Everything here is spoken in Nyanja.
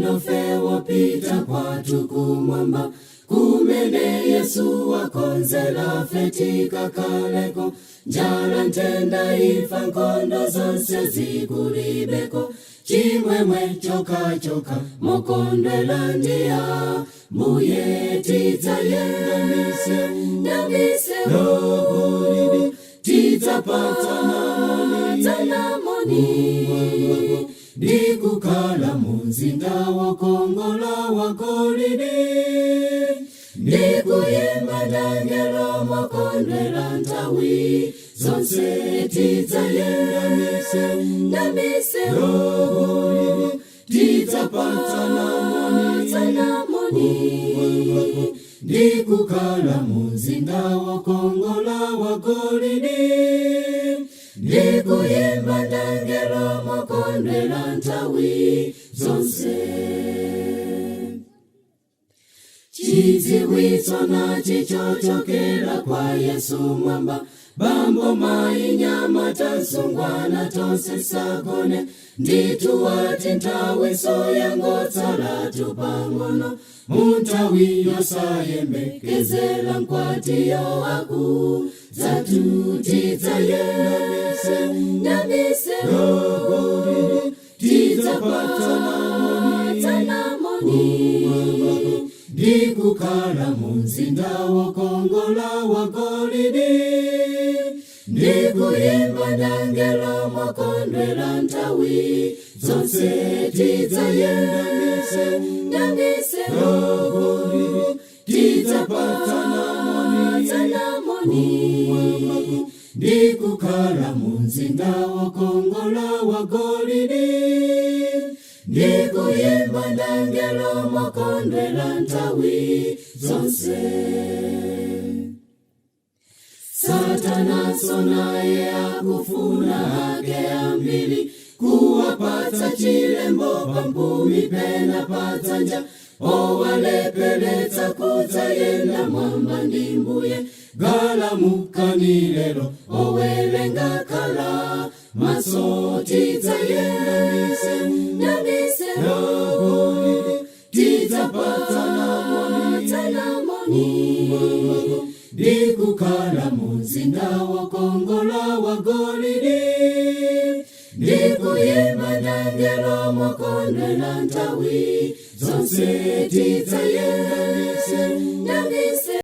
inofe wopita kwatu kumwamba, kumene Yesu wakonzela fetika kaleko, njala ntenda ifa nkondo zonse zikulibeko, chimwemwe choka choka mokondwela ndiya, mbuye tizayenda mise lokulidi, tizapata namoni, ndikukala munzinda wakongola wakolidi, ndikuyimba ndangelo mokondwela ntawi, zonse tizayenda mise lokulidi, tizapata namoni, ndikukala munzinda wakongola wakolidi, ndikuyimba ndangelo mokondwela ntawi, zonse. Chiziwiso na chichochokela kwa Yesu mwamba, bambo mai nyama tasungwana tonse sagone, nditu wati ntawi soyangotsala tupangono, muntawi yosayembekezela nkwati yo aku, zatu tizayenda mise lokulidi, tizapata namoni, ndikukala munzinda wakongola wakolidi, ndikuyimba ndangelo mokondwela ntawi, zonse tizayenda mise lokulidi, tizapata namoni, ndikukala munzinda wakongola wakolidi, ndikuyimba ndangelo mokondwela ntawi, zonse. Satana sonaye akufuna hake ambili, kuwapata chilembo pampumi pena patanja, owalepeletsa kuzayenda mwamba ndimbuye, galamukanilelo owelenga kala, maso tizayenda mise lokulidi, tizapata namoni, ndikukala munzinda wakongola wakolidi, ndikuyimba ndangelo mokondwela ntawi, zonse tizayenda mise